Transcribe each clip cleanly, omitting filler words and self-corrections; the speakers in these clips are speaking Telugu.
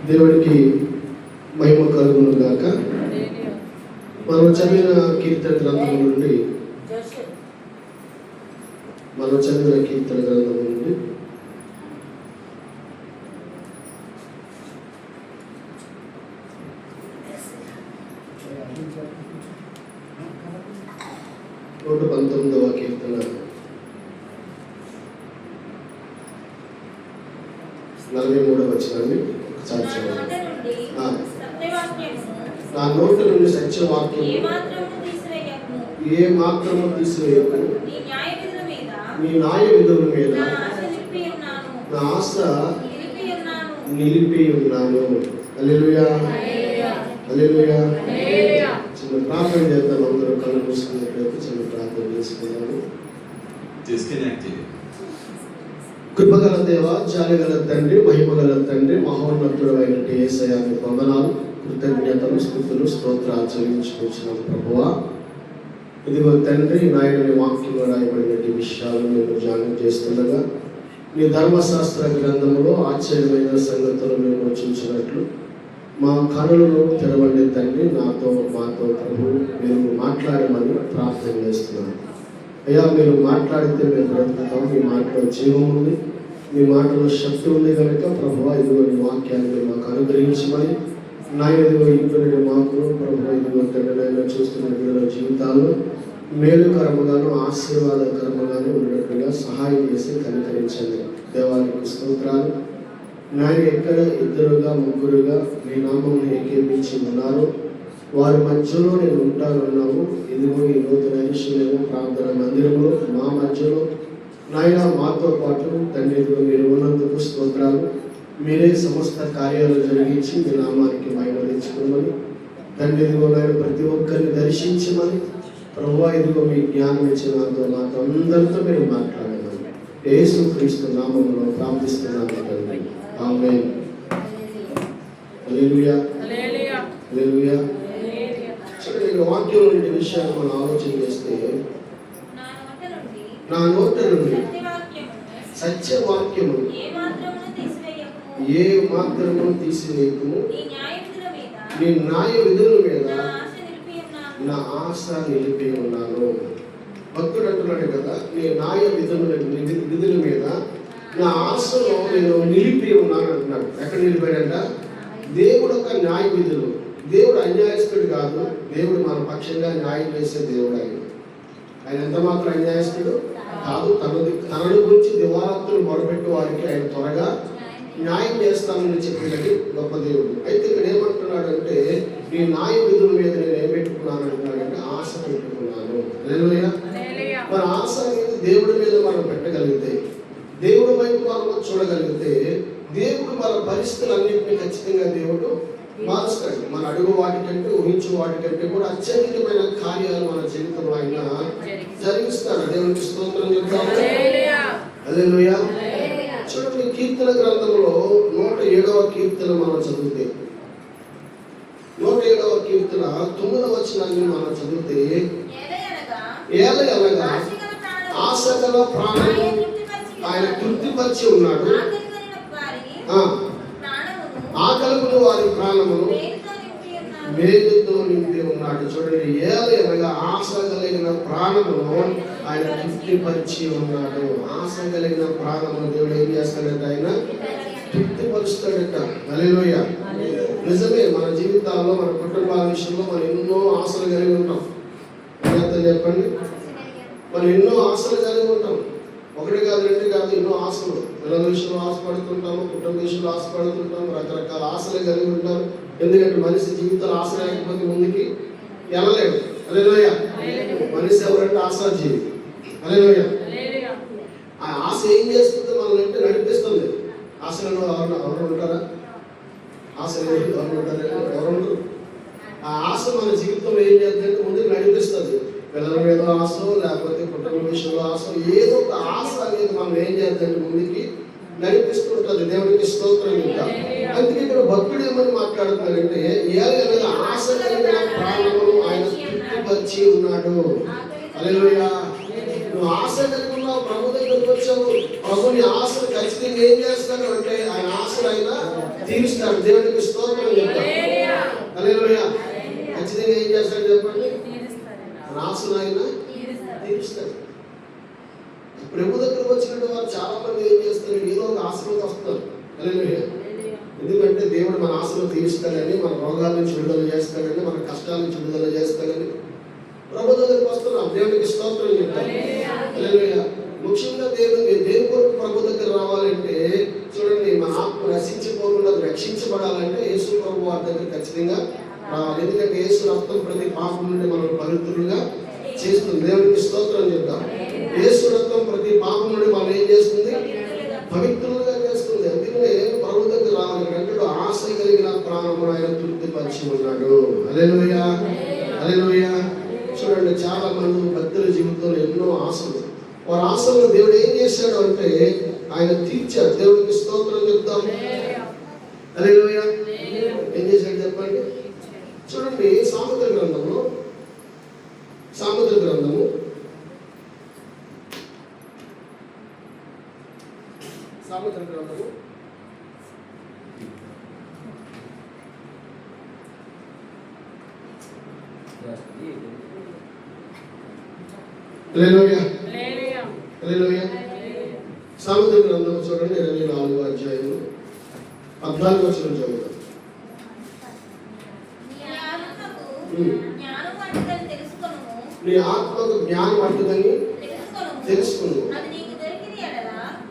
దేవుడికి మహిమ కలుగును గాక. మనం చదివిన కీర్తన గ్రంథం నుండి నూట 19వ కీర్తన 43వ వచనాన్ని ఒకసారి చదవండి. నా నోట నుండి సత్యవాక్యం ఏ మాత్రము తీసివేయకు, నీ న్యాయ విధుల మీద నా ఆశ నిలిపి ఉన్నాను. హల్లెలూయా, హల్లెలూయా. చిన్న ప్రార్థన చేద్దాం. అందరూ కళ్ళు మూసుకున్నట్లయితే చిన్న ప్రార్థన చేసుకున్నాము. కృపగల దేవ, జాలిగల తండ్రి, మహిమగల తండ్రి, మహోన్నతుడు అయినటువంటి యేసయ్యాకు వందనాలు, కృతజ్ఞతలు, స్తుతులు, స్తోత్రాలు చెల్లించుకొచ్చిన ప్రభువా, ఇదిగో తండ్రి, నాయకుని వాక్యంలో రాయబడినటువంటి విషయాలను మేము ధ్యానం చేస్తుండగా నీ ధర్మశాస్త్ర గ్రంథంలో ఆశ్చర్యమైన సంగతులు మేము చూసినట్లు మా కనులను తెరవండి తండ్రి. మాతో ప్రభు మీరు మాట్లాడమని ప్రార్థన చేస్తున్నాను. అయ్యా, మీరు మాట్లాడితే మేము బ్రతుకుతాం. మీ మాటలో జీవం ఉంది, మీ మాటలో శక్తి ఉంది కనుక ప్రభువా, ఇదిగో నీ వాక్యాన్ని మాకు అనుగ్రహించమని నాయన, ఇదిగో ఇంకొన్ని మాకు ప్రభువా, ఇదిగో తండ్రి చూస్తున్న బిడ్డల జీవితాల్లో మేలుకరముగాను ఆశీర్వాదకరముగాను ఉన్నట్టుగా సహాయం చేసి కనికరించండి. దేవానికి స్తోత్రాలు. నాయన, ఎక్కడ ఇద్దరుగా ముగ్గురుగా మీ నామమును ఏకీపించి ఉన్నారో వారి మధ్యలో నేను ఉంటానన్నావు. ఇదిగో ఈ నూతన ఐశ్వర్యము ప్రార్థన మందిరంలో మా మధ్యలో నాయన మాతో పాటు తండ్రి, ఇదిగో మీరు ఉన్నందుకు స్తోత్రాలు. మీరే సమస్త కార్యాలు జరిగించి మీ నామానికి మహిమ తెచ్చుకోమని తండ్రి, ఇదిగో నాయన ప్రతి ఒక్కరిని దర్శించమని ప్రభువా, ఇదిగో మీ జ్ఞానం ఇచ్చిన మాతో అందరితో మీరు మాట్లాడమని యేసుక్రీస్తు నామములో ప్రార్థిస్తున్నాను తండ్రి. ఆమేన్. హల్లెలూయా, హల్లెలూయా. వాక్యం నుండి విషయాలు మనం ఆలోచన చేస్తే, నా నోట నుండి సత్యవాక్యము ఏ మాత్రము తీసివేయకుము, నీ న్యాయ విధుల మీద నా ఆశ నిలిపి ఉన్నాను. భక్తుడు అంటున్నాడు కదా, నీ న్యాయ విధుల మీద నా ఆశలో నేను నిలిపి ఉన్నాను అంటున్నాడు. ఎక్కడ నిలిపాడంట? దేవుడు ఒక న్యాయ విధులు. దేవుడు అన్యాయస్తుడు కాదు. దేవుడు మన పక్షంగా న్యాయం చేసే దేవుడు. ఆయన ఎంత మాత్రం అన్యాయస్తుడు కాదు. తనను గురించి దివారాత్రులు మొరపెట్టే వారికి ఆయన త్వరగా న్యాయం చేస్తానని చెప్పినది గొప్ప దేవుడు. అయితే ఇక్కడ ఏమంటున్నాడంటే, ఈ న్యాయ విధుల మీద నేను ఏం పెట్టుకున్నాను అంటున్నాడంటే, ఆశ పెట్టుకున్నాను. హల్లెలూయా. మన ఆశ అనేది దేవుడి మీద మనం పెట్టగలిగితే, దేవుడి వైపు మనం చూడగలిగితే, దేవుడు మన పరిస్థితులన్నింటినీ ఖచ్చితంగా దేవుడు మారుస్తాడు. మన అడుగు వాటికంటే, ఊహించు వాటికంటే కూడా అత్యధికమైన కార్యాలు మన జీవితంలో ఆయన జరిగిస్తాడు. దేవునికి స్తోత్రం చెప్తాము. హల్లెలూయా. చూడండి, కీర్తన గ్రంథంలో 107వ కీర్తన మనం చదివితే, 107వ కీర్తన 9వ వచనాన్ని మనం చదివితే, ఏలయనగా ఆశగల ప్రాణము ఆయన తృప్తిపరిచి ఉన్నాడు, ఆకలిని వారి ప్రాణమును మేలుతో నింపి ఉన్నాడు. చూడండి, ఏలయనగా ఆశ కలిగిన ప్రాణమును ఆయన తృప్తిపరిచి ఉన్నాడు. ఆశ కలిగిన ప్రాణమును దేవుడు ఏం చేస్తాడంటే, ఆయన తృప్తిపరుస్తాడట. హల్లెలూయా. నిజమే, మన జీవితాల్లో మన కుటుంబాల విషయంలో మనం ఎన్నో ఆశలు కలిగి ఉంటాం. చెప్పండి, మనం ఎన్నో ఆశలు కలిగి ఉంటాం. ఒకటి కాదు, రెండు కాదు, ఎన్నో ఆశలు. పిల్లల విషయంలో ఆశపడుతుంటాము, కుటుంబ విషయంలో ఆశపడుతుంటాము, రకరకాల ఆశలు కలిగి ఉంటారు. ఎందుకంటే మనిషి జీవితంలో ఆశ లేకపోతే ముందుకి వెళ్ళలేడు. హల్లెలూయా. మనిషి ఎవరంటే ఆశాజీవి. హల్లెలూయా. ఆ ఆశ ఏం చేస్తుంది? మనల్ని నడిపిస్తుంది. ఆశలలో ఎవరు ఉంటారా? ఆశ ఎవరు ఉంటారు? ఎవరు ఉండరు. ఆ ఆశ మన జీవితంలో ఏం చేస్తుందంటే ముందుకు నడిపిస్తుంది. పిల్లల మీద ఆశ, లేకపోతే కుటుంబ విషయంలో ఆశ, ఏదో ఒక ఆశ అనేది మనం ఏం చేద్దంటే ముందుకి నడిపిస్తుంటుంది. దేవుడికి స్తోత్రం. ఇంకా అందుకే ఇక్కడ భక్తుడు ఏమని మాట్లాడుతున్నారంటే, ఏలయనగా ఆశ కలిగిన ప్రాణమును ఆయన తృప్తిపరిచి ఉన్నాడు. హల్లెలూయా. నువ్వు ఆశ కలిగి ఉన్నావు, ప్రభు దగ్గరకు వచ్చావు. ప్రభుని ఆశను ఖచ్చితంగా ఏం చేస్తాడు అంటే, ఆయన ఆశను ఆయన తీరుస్తాడు. దేవునికి స్తోత్రం చెప్తాం. హల్లెలూయా. ఖచ్చితంగా ఏం చేస్తాడు చెప్పండి? మన ఆశను ఆయన తీరుస్తాడు. ప్రభు దగ్గరకు వచ్చినట్టు వారు చాలా మంది ఏం చేస్తారు? ఏదో ఒక ఆశతో వస్తారు. హల్లెలూయా. ఎందుకంటే దేవుడు మన ఆశను తీరుస్తాడని, మన రోగాల నుంచి విడుదల చేస్తాడని, మన కష్టాల నుంచి విడుదల చేస్తాడని ప్రభు దగ్గరికి వస్తున్నాం. దేవునికి స్తోత్రం చెప్తాం. హల్లెలూయా. ముఖ్యంగా దేవుని కొరకు ప్రభు దగ్గర రావాలంటే చూడండి, మన ఆత్మ నశించిపోకుండా రక్షించబడాలంటే యేసు ప్రభు వారి దగ్గర ఖచ్చితంగా రావాలి. ఎందుకంటే యేసు రక్తం ప్రతి పాపం నుండి మనం పవిత్రులుగా చేస్తుంది. దేవునికి స్తోత్రం చెప్తాం. యేసు రక్తం ప్రతి పాపం నుండి మనం ఏం చేస్తుంది? పవిత్రులుగా చేస్తుంది. అందుకనే ప్రభు దగ్గర రావాలి అంటే ఆశ కలిగిన ప్రాణమును ఆయన తృప్తిపరిచి ఉన్నాడు. హల్లెలూయా. హల్లెలూయా. చూడండి, చాలా మంది భక్తుల జీవితంలో ఎన్నో ఆశలు, వారి ఆశలను దేవుడు ఏం చేశాడు అంటే ఆయన తీర్చాడు. దేవుడికి స్తోత్రం చెప్తాం. హల్లెలూయా. ఏం చేశాడు చెప్పండి? చూడండి, సామెతల గ్రంథము హల్లెలూయా. హల్లెలూయా. సామెతల గ్రంథము చూడండి, 24వ అధ్యాయము 14వ వచనం చదువుతాం. నీ ఆత్మకు జ్ఞానం అడ్డుదని తెలుసుకును.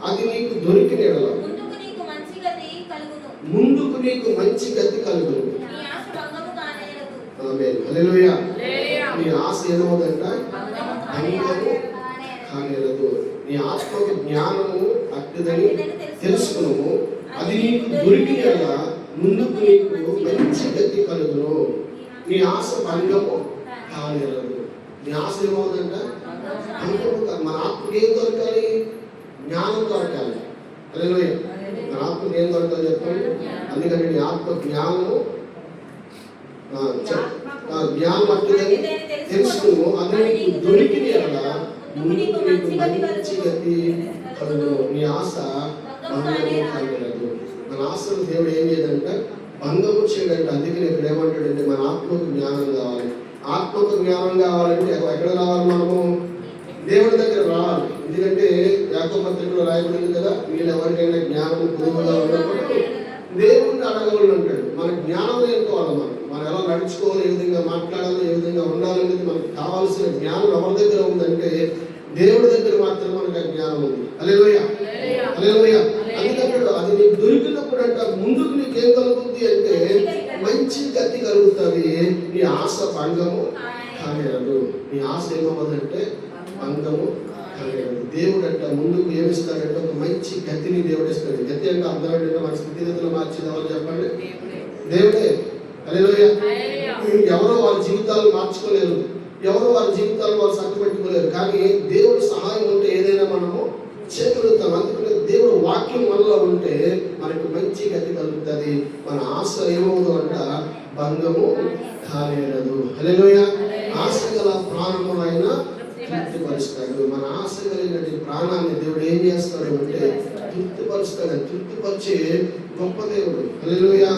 అది నీకు దొరికిన ఎడల ముందుకు నీకు మంచి గతి కలుగును. ఆమేన్. హల్లెలూయా. నీ ఆశ ఏమవుతుందంట? భంగము కానేరదు. నీ ఆత్మకు జ్ఞానము అడ్డుదని తెలుసుకును. అది నీకు దొరికిన ఎడల ముందుకు నీకు మంచి గతి కలుగును. నీ ఆశ భంగము కానేరదు. నీ ఆశ ఏమవుతుందంట? మన ఆత్మకి ఏం దొరకాలి? జ్ఞానం దొరకాలి. హల్లెలూయా. మన ఆత్మకి ఏం దొరకాలి చెప్పండి? అందుకని నీ ఆత్మ జ్ఞానము జ్ఞానం అట్టుదని తెలుసుకును. అది నీకు దొరికిన ఎడల ముందుకు నీకు మంచి గతి కలుగును. నీ ఆశ భంగము కానేరదు. మన ఆశను దేవుడు ఏం చేయదంటే భంగము చేయడంటే. అందుకని ఇక్కడ ఏమంటాడంటే మన ఆత్మకు జ్ఞానం కావాలి. ఆత్మకు జ్ఞానం కావాలంటే ఎక్కడ రావాలి? మనము దేవుడి దగ్గర రావాలి. ఎందుకంటే యాకోబు పత్రికలో రాయబడింది కదా, వీళ్ళు ఎవరికైనా జ్ఞానం పొదుపుగా ఉన్నప్పుడు దేవుడిని అడగవాలని అంటాడు. మన జ్ఞానం నేర్చుకోవాలి. మనం ఎలా నడుచుకోవాలి, ఏ విధంగా మాట్లాడాలి, ఏ విధంగా ఉండాలనేది మనకు కావాల్సిన జ్ఞానం ఎవరి దగ్గర ఉందంటే దేవుడి దగ్గర మాత్రం మనకు ఆ జ్ఞానం ఉంది. హల్లెలూయా. హల్లెలూయా. అందుకంటే అది నీకు దొరికినప్పుడు అంట ముందుకు నీకు ఏం కలుగుతుంది అంటే మంచి గతి కలుగుతుంది. నీ ఆశ భంగము కానేరదు. నీ ఆశ ఏమవ్వదంటే భంగము కానేరదు. దేవుడు అంట ముందుకు ఏమిస్తాడంటే ఒక మంచి గతిని దేవుడు ఇస్తాడు. గతి అంటే అర్థం ఏంటంటే మన స్థితిగతులు మార్చేదామని చెప్పండి, దేవుడే. హల్లెలూయా. ఎవరో వాళ్ళ జీవితాలు మార్చుకోలేరు, ఎవరో వాళ్ళ జీవితాలు వాళ్ళు చక్కబెట్టుకోలేరు. కానీ దేవుడు సహాయం ఉంటే ఏదైనా మనము చేయగలుగుతాం. అందుకని దేవుడు వాక్యం మనలో ఉంటే మనకు మంచి గతి కలుగుతుంది. మన ఆశ ఏమవుదు అంట భంగము కానేరదు. హల్లెలూయా. ఆశ గల ప్రాణము ఆయన తృప్తిపరుస్తాడు. మన ఆశ కలిగినటువంటి ప్రాణాన్ని దేవుడు ఏం చేస్తాడు అంటే తృప్తిపరుస్తాడు. తృప్తిపరిచే గొప్ప దేవుడు. హల్లెలూయా.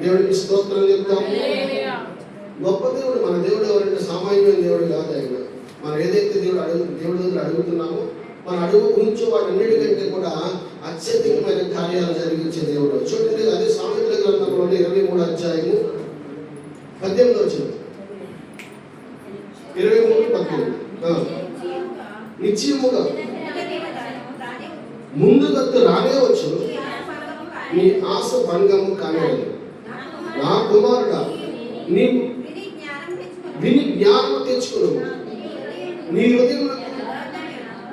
దేవుడికి స్తోత్రం చెప్తాం. గొప్ప దేవుడు మన దేవుడు. ఎవరంటే సామాన్యమైన దేవుడు కాదు ఆయన. మనం ఏదైతే దేవుడి దగ్గర అడుగుతున్నామో మన అడుగు గురించి వాటన్నిటికంటే కూడా అత్యధికమైన కార్యాలు జరిగించే దేవుడు. చూడండి, అదే సామెతల గ్రంథంలోని 23వ అధ్యాయము 18వ వచనం. 23:18. నిశ్చయముగా ముందుగత్తు రానే వచ్చు, నీ ఆశ భంగము కానేరదు. నా కుమారుడా, నీవు విని జ్ఞానము తెచ్చుకును. నీ హృదయం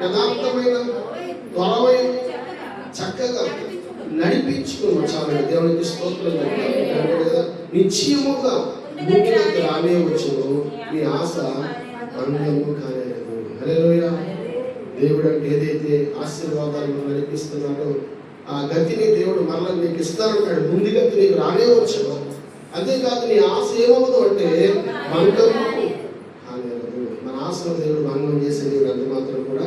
యథార్థమైన త్వరమైన చక్కగా నడిపించుకును. చాలా దేవునికి స్తోత్రం. నిశ్చయముగా ముందుకు రానే వచ్చును, నీ ఆశ భంగము కానేరదు. హల్లెలూయా. దేవుడు అంటే ఏదైతే ఆశీర్వాదాలను నడిపిస్తున్నాడో ఆ గతిని దేవుడు మరలా నీకు ఇస్తానంటాడు. ముందు గతి నీకు రానే వచ్చును. అంతేకాదు నీ ఆశ ఏమవుదు అంటే భంగము కానేరదు. మన ఆశను దేవుడు భంగం చేసే దేవుడు అంత మాత్రం కూడా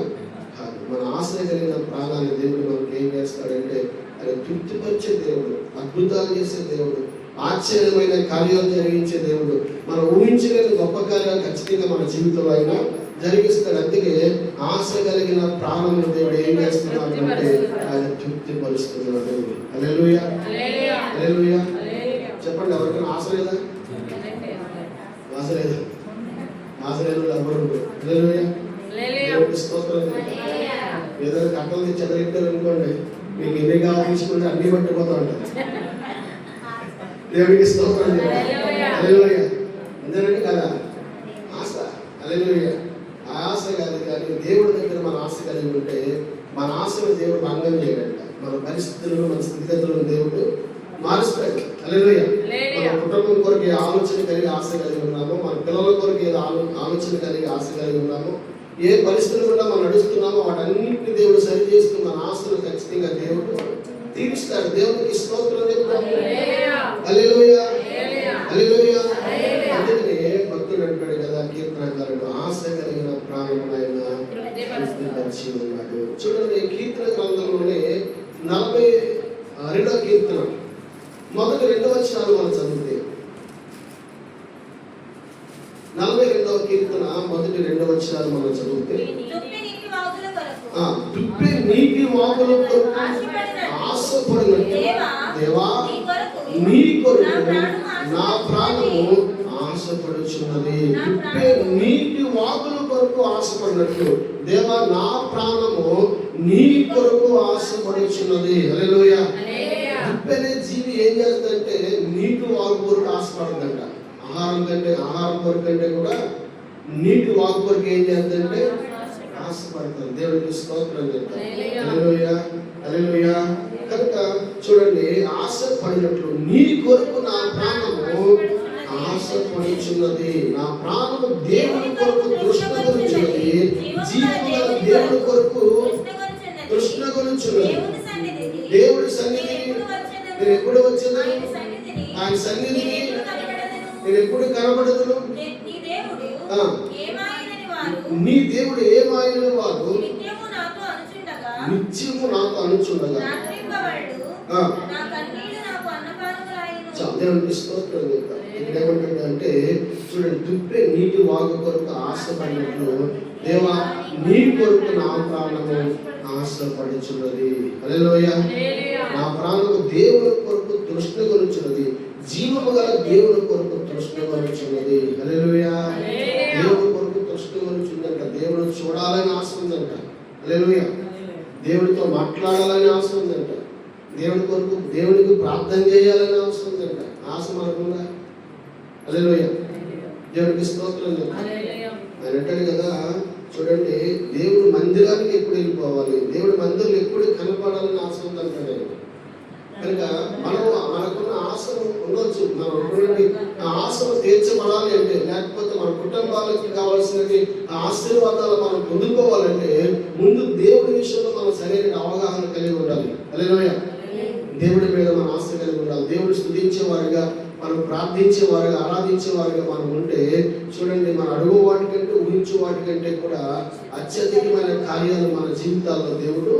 కాదు. మన ఆశ కలిగిన ప్రాణాన్ని దేవుడు మనకి ఏం చేస్తాడంటే అది తృప్తిపరిచే దేవుడు, అద్భుతాలు చేసే దేవుడు, ఆశ్చర్యమైన కార్యాలు జరిగించే దేవుడు. మనం ఊహించలేని గొప్ప కార్యాలు ఖచ్చితంగా మన జీవితంలో అయినా జరిగిస్తాడు. అందుకే ఆశ కలిగిన ప్రాణములు దేవుడు ఏం చేస్తున్నాడు అంటే ఆయన తృప్తిపరుస్తున్నాడు. హల్లెలూయా, హల్లెలూయా. చెప్పండి, ఎవరికైనా ఆశ లేదా? ఆశ లేదా? ఆశ లేదు ఎవరు? హల్లెలూయా, దేవుడికి స్తోత్రం. ఏదైనా కట్టలు తెచ్చి ఎదురెట్టారు అనుకోండి, మీకు ఎన్ని కావాలి తీసుకుంటే అన్ని పట్టిపోతా ఉంటారు. దేవుడికి స్తోత్రం. హల్లెలూయా. అంతేనండి కదా ఆశ. హల్లెలూయా. ఆశ కాదు, కానీ దేవుడి దగ్గర మన ఆశ కలిగి ఉంటే మన ఆశను దేవుడు భంగం చేయడంట. మన పరిస్థితులను, మన స్థితిగతులను దేవుడు మారుస్తాడు. హల్లెలూయా. మన కుటుంబం కొరకు ఏ ఆలోచన కలిగి ఆశ కలిగి ఉన్నామో, మన పిల్లల కొరకు ఏదో ఆలోచన కలిగి ఆశ కలిగి ఉన్నామో, ఏ పరిస్థితులు కూడా మనం నడుస్తున్నామో వాటన్నింటినీ దేవుడు సరి చేస్తూ మన ఆశలు ఖచ్చితంగా దేవుడు తీరుస్తాడు. దేవునికి స్తోత్రం చెప్తాము. హల్లెలూయా, హల్లెలూయా. అందుకనే భక్తుడు అంటాడు కదా కీర్తనకారుడు, ఆశ కలిగిన ప్రాణమును ఆయన తృప్తిపరిచి ఉన్నాడు. చూడండి, కీర్తన గ్రంథంలోనే 42వ కీర్తన మొదటి 2 వచనాలు మనం చదివితే, 42వ కీర్తన మొదటి 2 వచనాలు మనం చదివితే, దుప్పి నీటి వాగుల కొరకు ఆశపడినట్టు దేవా నీ కొరకు నా ప్రాణము ఆశపడుచున్నది. దుప్పి నీటి వాగుల కొరకు ఆశపడినట్లు దేవా నా ప్రాణము నీ కొరకు ఆశపడుచున్నది. హల్లెలూయా. దుప్పి అనే జీవి ఏం చేస్తుందంటే నీటి వాగు కొరకు ఆశపడుతుందంట. ఆహారం కొరకు కంటే కూడా నీటి వాగు కొరకు ఏం చేస్తుందంటే ఆశపడతారు. దేవుడికి స్తోత్రం చెప్తారు. హల్లెలూయా, హల్లెలూయా. కనుక చూడండి, ఆశపడినట్లు నీ కొరకు నా ప్రాణము ఆశపడుచున్నది. నా ప్రాణము దేవుని కొరకు తృష్ణగొనుచున్నది. జీవముగల దేవుని కొరకు తృష్ణగొనుచున్నది. దేవుడి సన్నిధి నేను ఎప్పుడు వచ్చేదను? ఆయన సన్నిధిని నేను ఎప్పుడు కనబడదును? నీ దేవుడు ఏమాయన వారు నిత్యము నాతో అనుచుండగా దేవునికి స్తోత్రం. ఇక్కడ ఏమంటుందంటే చూడండి, దుప్పే నీటి వాగు కొరకు ఆశపడినట్లు దేవా నీ కొరకు నా ప్రాణము ఆశపడుచున్నది. హల్లెలూయా. నా ప్రాణము దేవుని కొరకు తృష్ణగొనుచున్నది. జీవము గల దేవుని కొరకు తృష్ణగొనుచున్నది. హల్లెలూయా. దేవుని కొరకు తృష్ణగొనుచుందంట. దేవుడు చూడాలని ఆశ ఉందంట. హల్లెలూయా. దేవుడితో మాట్లాడాలని ఆశ ఉందంట. దేవుడి కొరకు దేవుడికి ప్రార్థన చేయాలని ఆశ ఉందంట. ఆశ మనకుందా? హల్లెలూయా. దేవుడికి స్తోత్రం చెప్తాను. ఆయన అంటాడు కదా, చూడండి, దేవుడు మందిరానికి ఎప్పుడు వెళ్ళిపోవాలి, దేవుడి మందిరంలో ఎప్పుడు కనపడాలని ఆశ ఉందంటాడు. కనుక మనకున్న ఆశను ఉండొచ్చు, మనం ఉన్నటువంటి ఆ ఆశను తీర్చబడాలి అంటే, లేకపోతే మన కుటుంబాలకి కావాల్సినవి ఆ ఆశీర్వాదాలు మనం పొందుకోవాలంటే ముందు దేవుడి విషయంలో మనం సరైన అవగాహన కలిగి ఉండాలి. హల్లెలూయా. దేవుడి మీద మన ఆశ కలిగి ఉండాలి. దేవుడు స్తుతించేవారుగా, మనం ప్రార్థించేవారుగా, ఆరాధించేవారుగా మనం ఉంటే చూడండి, మన అడుగు వాటికంటే ఊహించే వాటికంటే కూడా అత్యధికమైన కార్యాలు మన జీవితాల్లో దేవుడు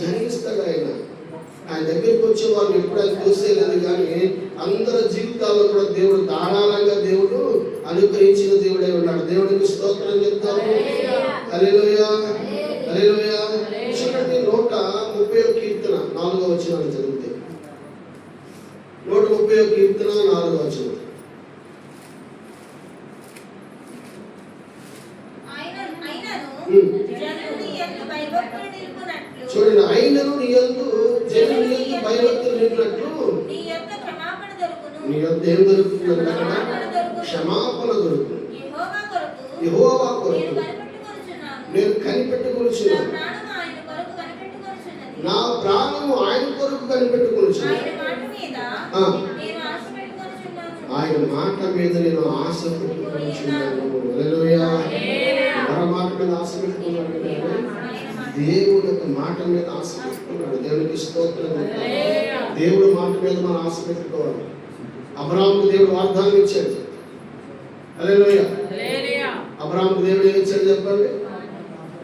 జరిగిస్తాడు. ఆయన దగ్గరికి వచ్చే వాళ్ళు ఎప్పుడు ఆయన చూసేలేదు, కానీ అందరి జీవితాల్లో కూడా దేవుడు ధారాళంగా దేవుడు అనుగ్రహించిన దేవుడై ఉన్నాడు. దేవుడికి స్తోత్రం చెప్తాము. హల్లెలూయా, హల్లెలూయా. చూడండి, 130వ కీర్తన 4వ వచనాన్ని చదివితే, 130వ కీర్తన 4వ వచనం. చూడండి, అయినను నీ యందు జనులు భయభక్తులు నిలిపినట్లు నీ యొద్ద ఏం దొరుకుతుందంట? క్షమాపణ దొరుకుతుంది. యెహోవా కొరకు నేను కనిపెట్టుకొనుచున్నాను. నా ప్రాణము ఆయన కొరకు కనిపెట్టుకొనుచున్నాను. ఆయన మాట మీద నేను ఆశ పెట్టుకొనుచున్నాను. హల్లెలూయా. మన మాట మీద ఆశ పెట్టుకున్నాడు. దేవుడు యొక్క మాట మీద ఆశ పెట్టుకున్నాడు. దేవునికి స్తోత్రం. దేవుడు మాట మీద మనం ఆశ పెట్టుకోవాలి. అబ్రాహాముకు దేవుడు వాగ్దానం ఇచ్చాడు. హల్లెలూయా. అబ్రాహాముకు దేవుడు ఏమి ఇచ్చాడు చెప్పండి?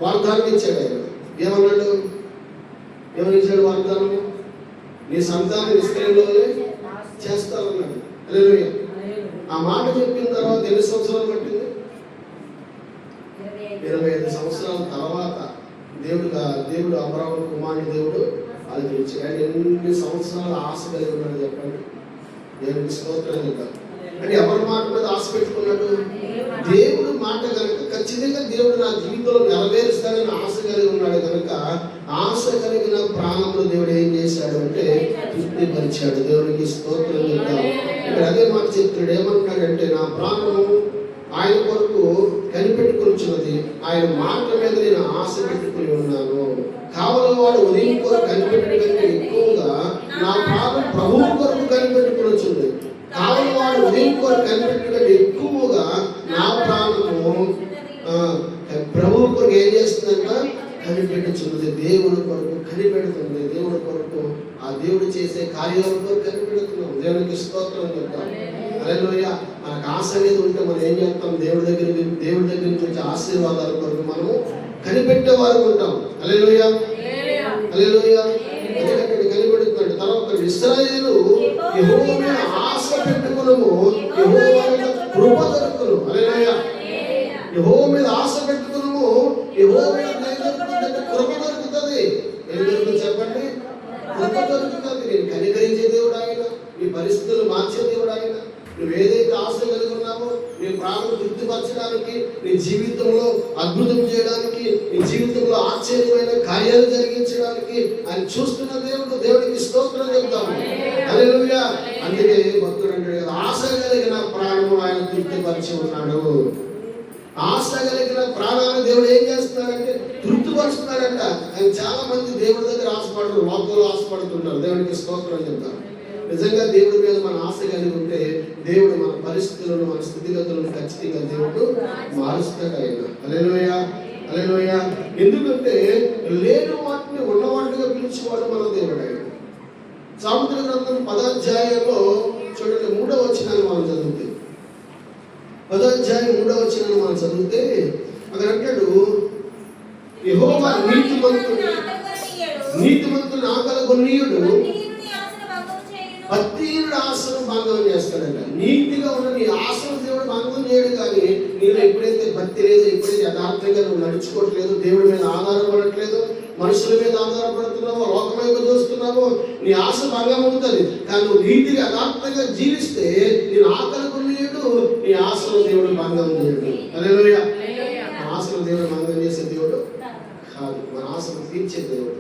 వాగ్దానం ఇచ్చాడు. ఆయన ఏమన్నాడు? ఏమని ఇచ్చాడు వాగ్దానం? నీ సంతానం ఇశ్రాయేలులోనే చేస్తానన్నాడు. హల్లెలూయా. ఆ మాట చెప్పిన తర్వాత ఎన్ని సంవత్సరాలు పట్టింది? 25 సంవత్సరాల తర్వాత దేవుడు అబ్రాహాము కుమారుని దేవుడు ఆలోచించాడు. ఆయన ఎన్ని సంవత్సరాలు ఆశ కలిగి ఉన్నాడు చెప్పండి. దేవునికి స్తోత్రం చెప్తారు. అంటే ఎవరి మాట మీద ఆశ పెట్టుకున్నాడు? దేవుడు మాట కనుక ఖచ్చితంగా దేవుడు నా జీవితంలో నెరవేరుస్తాడని ఆశ కలిగి ఉన్నాడు కనుక ఆశ కలిగిన ప్రాణంలో దేవుడు ఏం చేశాడు అంటే తృప్తిపరిచాడు. దేవునికి స్తోత్రం చెప్తాం. ఇక్కడ అదే మాట చెప్తాడు. ఏమంటాడంటే నా ప్రాణము ఆయన కొరకు కనిపెట్టుకున్నది, ఆయన మాట మీద నేను ఆశ పెట్టుకుని ఉన్నాను. కావలి వాడు ఉదయం కొరకు కనిపెట్టిన కంటే ఎక్కువగా నా ప్రాణం ప్రభువు కొరకు కనిపెట్టుకుని. కావలి వాడు ఉదయం కొరకు కనిపెట్టిన కంటే ఎక్కువగా నా ప్రాణము ప్రభువు కొరకు ఏం చేస్తుందంట? కనిపెట్టుచున్నది. దేవుడు కొరకు కనిపెడుతుంది. దేవుడి కొరకు ఆ దేవుడు చేసే కార్యాల కొరకు కనిపెడుతున్నాం. దేవునికి స్తోత్రం చెప్తాం. హల్లెలూయా. మనకు ఆశ అనేది ఉంటే మనం ఏం చేస్తాం? దేవుడి దగ్గర నుంచి వచ్చే ఆశీర్వాదాల కొరకు మనము కనిపెట్టే వారు ఉంటాం. హల్లెలూయా. హల్లెలూయా. కనిపెడుతున్నాడు. తర్వాత ఇశ్రాయేలు యెహోవా మీద ఆశ పెట్టుకునము, యెహోవా కృప దొరుకును. హల్లెలూయా. యెహోవా మీద ఆశ పెట్టుకునము, యెహోవా కృప దొరుకుతుంది. ఏం దొరుకుతుంది చెప్పండి? కృప దొరుకుతుంది. నేను కనికరించే దేవుడు ఆయన, నీ పరిస్థితులు మార్చే దేవుడు ఆయన. నువ్వు ఏదైతే ఆశ కలిగి ఉన్నావో నీ ప్రాణం తృప్తిపరచడానికి, నీ జీవితంలో అద్భుతం చేయడానికి, నీ జీవితంలో ఆశ్చర్యమైన కార్యాలు జరిగించడానికి ఆయన చూస్తున్న దేవుడు. దేవుడికి స్తోత్రం చెప్తాము. హల్లెలూయా. అందుకే భక్తుడు అంటాడు కదా, ఆశ కలిగిన ప్రాణము ఆయన తృప్తిపరిచి ఉన్నాడు. ఆశ కలిగిన ప్రాణాన్ని దేవుడు ఏం చేస్తున్నాడంటే తృప్తిపరుస్తున్నాడంట. ఆయన చాలా మంది దేవుడి దగ్గర ఆశపడరు, లోకంలో ఆశపడుతుంటారు. దేవుడికి స్తోత్రం చెప్తారు. నిజంగా దేవుడి మీద మన ఆశ కలిగి ఉంటే దేవుడు మన పరిస్థితులను, మన స్థితిగతులను ఖచ్చితంగా దేవుడు మారుస్తాడు ఆయన. హల్లెలూయా. హల్లెలూయా. ఎందుకంటే లేని వాటిని ఉన్నవాటిగా పిలిచేవాడు మన దేవుడు ఆయన. సామెతల గ్రంథం 10వ అధ్యాయంలో చూడండి 3వ వచనాన్ని మనం చదివితే, 10వ అధ్యాయం 3వ వచనాన్ని మనం చదివితే అక్కడ అంటాడు, యెహోవా నీతిమంతుని ఆకలి కొనియుడు, భక్తిహీనుడి ఆశను భంగం చేస్తాడంట. నీతిగా ఉన్న నీ ఆశను దేవుడు భంగం చేయడు. కానీ నీలో ఎప్పుడైతే భక్తి లేదు, ఎప్పుడైతే యథార్థంగా నువ్వు నడుచుకోవట్లేదు, దేవుడి మీద ఆధారపడట్లేదు, మనుషుల మీద ఆధారపడుతున్నావో, లోకం వైపు చూస్తున్నావో, నీ ఆశ భంగం అవుతుంది. కానీ నువ్వు నీతిగా యథార్థంగా జీవిస్తే నేను ఆకలి కొనియుడు, నీ ఆశను దేవుడు భంగం చేయడు. హల్లెలూయా. మన ఆశను దేవుడు భంగం చేసే దేవుడు కాదు, మన ఆశను తీర్చే దేవుడు.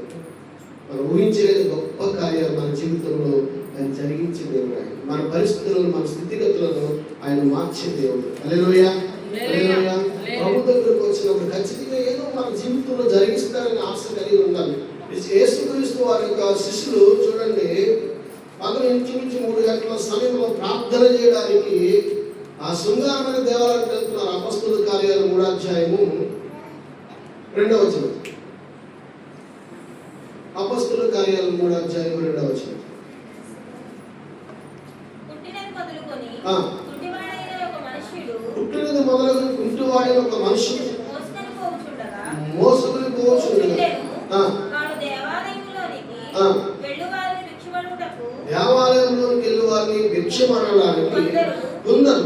మనం ఊహించలేని గొప్ప కార్యాలు మన జీవితంలో ఆయన జరిగించే దేవుడు ఆయన. మన పరిస్థితులను, మన స్థితిగతులను ఆయన మార్చే దేవుడు. హల్లెలూయా. హల్లెలూయా. ప్రభు దగ్గరకు వచ్చినప్పుడు ఖచ్చితంగా ఏదో మన జీవితంలో జరిగిస్తారని ఆశ కలిగి ఉండాలి. యేసుక్రీస్తు వారి యొక్క శిష్యులు చూడండి, పగలు ఇంచుమించు 3 గంటల సమయంలో ప్రార్థన చేయడానికి ఆ శృంగారమైన దేవాలయానికి వెళ్తున్నారు. అపొస్తలుల కార్యాలు 3వ అధ్యాయము 2వ వచనం. అపొస్తలుల కార్యాలు 3వ అధ్యాయం 2వ వచనం. పుట్టినది మొదలుకొని కుంటివాడైన ఒక మనుషుడు మోసుకుని పోవచ్చుండగా దేవాలయంలోకి వెళ్ళి వారిని భిక్షమనడానికి కొందరు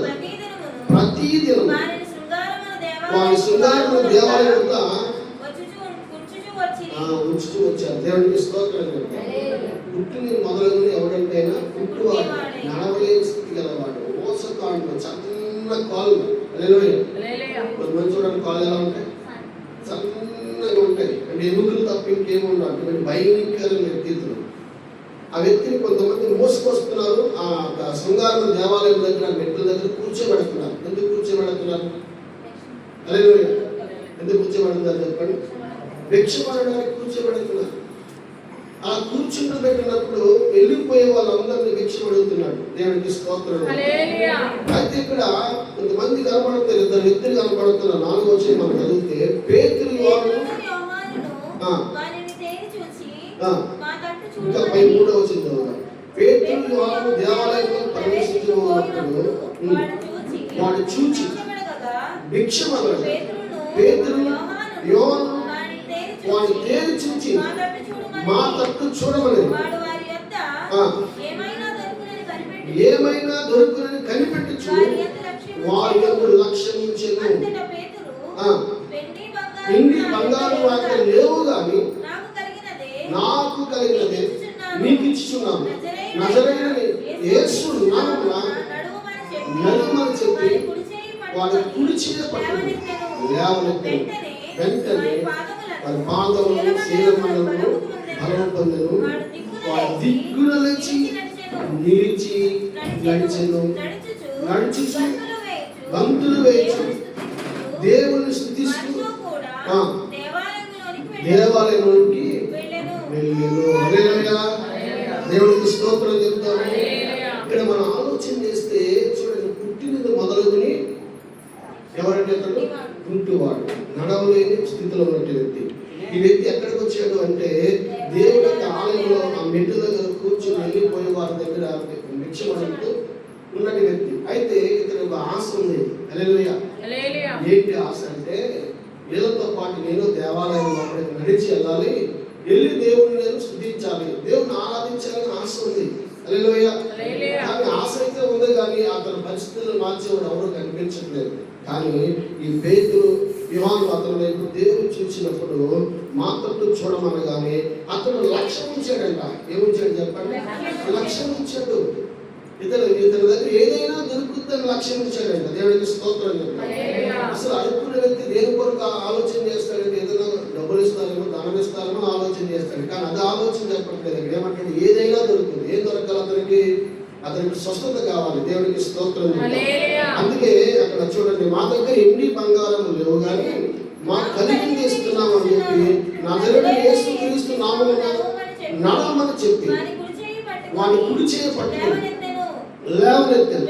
ప్రతిదినం వారి శృంగారమైన దేవాలయం ఉంచుతూ వచ్చారు. దేవునికి స్తోత్రం. పుట్టిన మొదలుకొని ఎవడంటైనా పుట్టువాడు, నడవలేని స్థితి గలవాడు, మోసకాండు, చిన్న కాళ్ళు. కొంతమంది చూడండి కాళ్ళు ఎలా ఉంటాయి, సన్నగా ఉంటాయి. అంటే ఎముకలు తప్ప ఇంకేముండవు. అటువంటి భయంకరమైన వ్యక్తిత్వం. ఆ వ్యక్తిని కొంతమంది మోసుకొస్తున్నారు. ఆ శృంగారం దేవాలయం దగ్గర, మెట్ల దగ్గర కూర్చోబెడుతున్నారు. ఎందుకు కూర్చోబెడుతున్నారు? హల్లెలూయా. ఎందుకు కూర్చోబెడుతున్నారు చెప్పండి? భిక్ష పడడానికి కూర్చోబెడుతున్నారు. ఆ కూర్చుంటబెట్టినప్పుడు వెళ్ళిపోయే వాళ్ళందరినీ భిక్ష అడుగుతున్నాడు. దేవునికి స్తోత్రం. అయితే ఇక్కడ కొంతమంది కనపడుతారు, 2 వ్యక్తులు కనపడుతున్నారు. 4వ వచనం మనం చదివితే, పేతురు ఇంకా 3వ వచనం చదువుతాం. పేతురు యోహాను దేవాలయంలో ప్రవేశించినప్పుడు వాడు చూచి భిక్ష అన్నాడు. పేతురు యోహాను వాడి తేరు చూచి మా తట్టు చూడమని ఏమైనా దొరుకునని కనిపెట్టుచు వారి యందు లక్ష్యముంచెను. వెండి బంగారు వాటి లేవు గాని నాకు కలిగినదే మీకు ఇచ్చుచున్నాను. నజరేయుడైన యేసు నామమున నడుమని చెప్పి వారి కుడి చెయ్యి పట్టుకుని లేవనెత్తెను. వెంటనే వారి పాదములు శీలమండలములు బలము పొందెను. వారి దిక్కున లేచి నిలిచి నడిచెను. నడుచుచు గంతులు వేయచు దేవుని స్తుతిస్తూ దేవాలయంలోకి వెళ్ళెను. హల్లెలూయా. దేవునికి స్తోత్రం చెప్తాము. ఇక్కడ మనం ఆలోచన చేస్తే చూడండి, పుట్టినది మొదలుకొని ఎవరంటే అతడు కుంటువాడు, నడవలేని స్థితిలో ఉన్న వ్యక్తి. ఈ వ్యక్తి ఎక్కడికి వచ్చాడు అంటే దేవుడి యొక్క ఆలయంలో ఆ మెట్టు దగ్గర కూర్చొని వెళ్ళిపోయే వారి దగ్గర భిక్షమడుతూ ఉన్నటి వ్యక్తి. అయితే ఇతను ఒక ఆశ ఉంది. హల్లెలూయా. ఏంటి ఆశ అంటే, వీళ్ళతో పాటు నేను దేవాలయం లోపలికి నడిచి వెళ్ళాలి, వెళ్ళి దేవుడిని నేను స్తుతించాలి, దేవుడిని ఆరాధించాలని ఆశ ఉంది. హల్లెలూయా. కానీ ఆశ అయితే ఉంది, కానీ అతని పరిస్థితులు మార్చేవాడు ఎవరు కనిపించట్లేదు. కానీ ఈ పేతురు యోహాను అతని వైపు దేవుడు చూసినప్పుడు మాత్రం చూడమనగానే అతను లక్ష్యం ఉంచాడంట. ఏముంచాడు చెప్పండి? లక్ష్యం ఉంచాడు. ఇతని దగ్గర ఏదైనా దొరుకుతుందని లక్ష్యం ఉంచాడంట. దేవుడికి స్తోత్రం చెప్పాడు. అసలు అడుక్కునే వ్యక్తి దేని కొరకు ఆలోచన చేస్తాడంటే ఏదైనా డబ్బులు ఇస్తారేమో, ధనం ఇస్తారేమో ఆలోచన చేస్తాడు. కానీ అది ఆలోచన చెప్పట్లేదు. ఇక్కడ ఏమంటాడు? ఏదైనా దొరుకుతుంది. ఏం దొరకాలి? అతనికి స్వస్థత కావాలి. దేవుడికి స్తోత్రం. అందుకే అక్కడ చూడండి, మా దగ్గర ఎన్ని బంగారం లేవు కానీ మాకు కలిగింది ఇస్తున్నాం అని చెప్పి నజరేయుడైన యేసుక్రీస్తు నామమున నడవమని చెప్పి వాని కుడి చెయ్యి పట్టుకుని లేవనెత్తెను.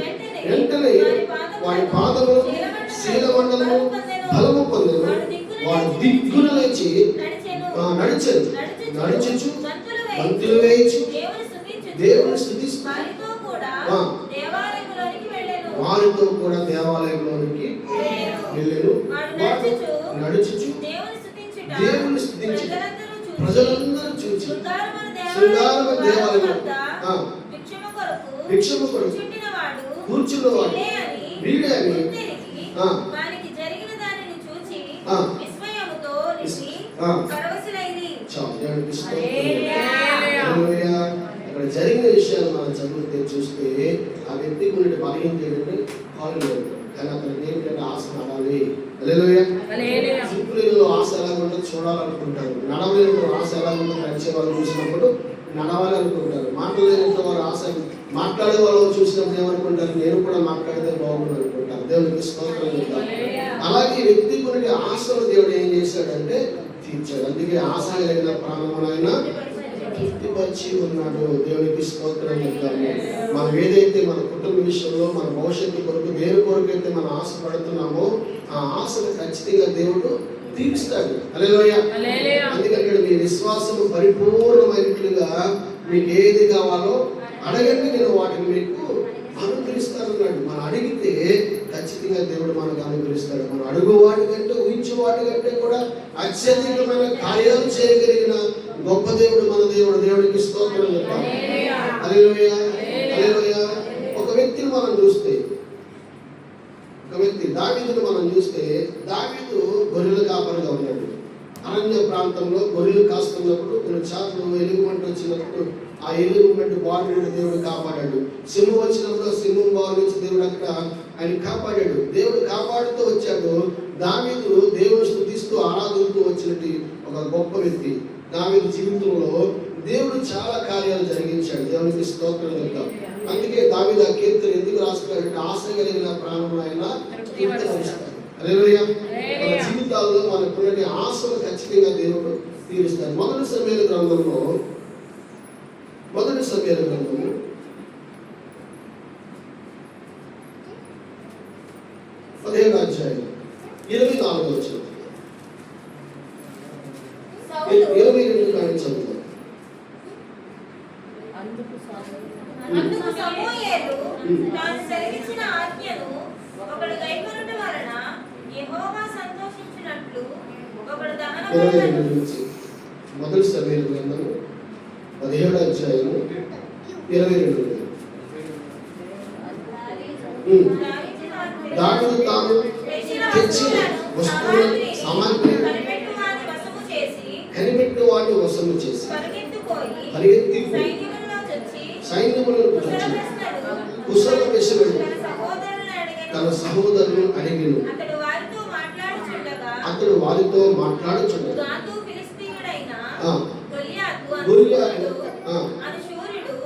వెంటనే వాడి పాదములు శీలమండలము బలము పొందెను. వాడి దిక్కున లేచి నడిచెను. నడుచుచు గంతులు వేయచు దేవుని స్తుతిస్తూ వారితో కూడా దేవాలయంలోనికి వెళ్ళెను. నడుచుచు దేవుని స్తుతించి ప్రజలందరూ చూచి శృంగారమైన దేవాలయం భిక్షము కొరకు కూర్చున్నవాడు వీడే అని అక్కడ జరిగిన విషయాలు మనం చదివితే చూస్తే ఆ వ్యక్తి కొన్ని బలహీనత ఏంటంటే కాలు లేదు. కానీ అతనికి ఏంటంటే ఆశ నడాలి. హల్లెలూయా. సింపుల్లో ఆశ ఎలా ఉందో చూడాలనుకుంటారు. నడవలేని ఆశ ఎలా ఉందో నడిచే వాళ్ళు చూసినప్పుడు నడవాలి అనుకుంటారు. మాట్లాడలేని వారు ఆశ మాట్లాడే వాళ్ళు చూసినప్పుడు ఏమనుకుంటారు? నేను కూడా మాట్లాడితే బాగుండు అనుకుంటారు. దేవునికి స్తోత్రం చెప్తారు. అలాగే వ్యక్తి కొన్ని ఆశలు దేవుడు ఏం చేశాడంటే తీర్చాడు. అందుకే ఆశ కలిగిన ప్రాణమునైన తృప్తిపరిచి ఉన్నాడు. దేవునికి స్తోత్రం చెప్తాము. మనం ఏదైతే మన కుటుంబ విషయంలో మన భవిష్యత్తు కొరకు దేని కొరకు అయితే మనం ఆశపడుతున్నామో ఆ ఆశను ఖచ్చితంగా దేవుడు తీర్చుతాడు. హల్లెలూయా. అందుకంటే మీ విశ్వాసము పరిపూర్ణమైనట్లుగా మీకు ఏది కావాలో అడగండి, నేను వాటిని మీకు అనుగ్రహిస్తానన్నాడు. మనం అడిగితే ఖచ్చితంగా దేవుడు మనకు అనుగ్రహిస్తాడు. మనం అడుగు వాటి కంటే ఊహించే వాటి కంటే కూడా అత్యధికమైన కార్యాలు చేయగలిగిన గొప్ప దేవుడు మన దేవుడు. దేవుడికి స్తోత్రం చెప్పాలి. హల్లెలూయా. హల్లెలూయా. ఒక వ్యక్తిని మనం చూస్తే, ఒక వ్యక్తి దావీదును మనం చూస్తే, దావీదు గొర్రెల కాపరిగా ఉన్నాడు. అరణ్య ప్రాంతంలో గొర్రెలు కాస్తున్నప్పుడు కొన్నిసార్లు ఎలుగుబంటి వచ్చినప్పుడు ఆ ఎలుగుబంటి బారి దేవుడు కాపాడాడు. సింహం వచ్చినప్పుడు ఆ సింహం బారి నుంచి దేవుడు అక్కడ ఆయన కాపాడాడు. దేవుడు కాపాడుతూ వచ్చాడు. దావీదు దేవుడు స్తుతిస్తూ ఆరాధిస్తూ వచ్చినట్టు ఒక గొప్ప వ్యక్తి. దావీదు జీవితంలో దేవుడు చాలా కార్యాలు జరిగించాడు. దేవునికి స్తోత్రం చెప్తాం. అందుకే దావీదు ఆ కీర్తన ఎందుకు రాసుకున్నాడంటే ఆశ కలిగిన ప్రాణం ఆయన కీర్తన. హల్లెలూయా. మన జీవితాల్లో మనకున్న ఆశలు ఖచ్చితంగా దేవుడు తీరుస్తాడు. మొదటి సమయాల గ్రంథము 15వ అధ్యాయం 24వ వచనం 22 కానీ చదువుతాం. అందుకు సమూయేలు తాను సెలవిచ్చిన ఆజ్ఞను ఒకడు గైకొనుట వలన యెహోవా సంతోషించినట్లు ఒకడు దహనబలులను మొదటి సమయాల గ్రంథము 17వ అధ్యాయము 22. దావీదు తాను తెచ్చిన వస్తువులను సామాగ్రి కనిపెట్టు వాటిని వసము చేసి పరిగెత్తి సైన్యములను కుశల విషయం తన సహోదరులు అడిగిను. అతడు వారితో మాట్లాడుచుండగా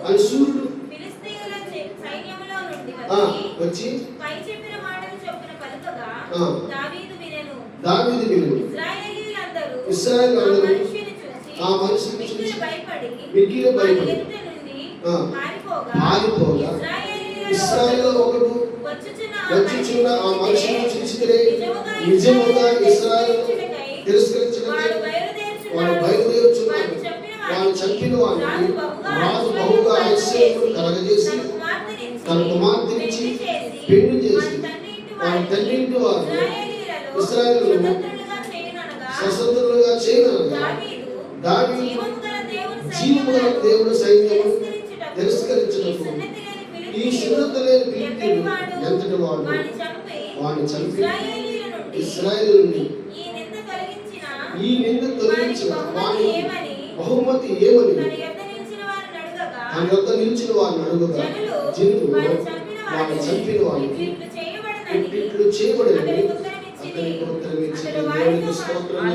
అని సూర్యుడు వచ్చి దావీదు విను. ఇశ్రాయేలీయులందరూ ఆ మనిషిని చూసి మిక్కిలి భయపడి పారిపోగా ఇశ్రాయేలు ఒకడు వచ్చుచున్న ఆ మనిషిని చూసితే నిజముగా ఇశ్రాయేలు తిరస్కరించడానికి వాడు బయలుదేరుచున్నాడు. వాడు చంపిన వాడిని రాజు బహుగా ఐశ్వర్యమును కలగజేసి తన కుమార్తెనిచ్చి పెళ్లి చేసి వారి తండ్రింటి వారిని ఇశ్రాయేలును స్వతంత్రులుగా చేయనగా దావీదు జీవము గల దేవుడు సైన్యము తిరస్కరించినప్పుడు ఈ సున్నత లేని ఫిలిష్తీయుడు ఎంతటి వాడు వాడిని చంపి ఇశ్రాయేలు నుండి ఈ నింద తొలగించిన వాడి బహుమతి ఏమని తన యొద్ద నిలిచిన వారిని అడుగుగా జనులు వాడిని చంపిన వాడిని ఇట్లు చేయబడినది అతనికి ఉత్తరం ఇచ్చిన దేవునికి స్తోత్రం.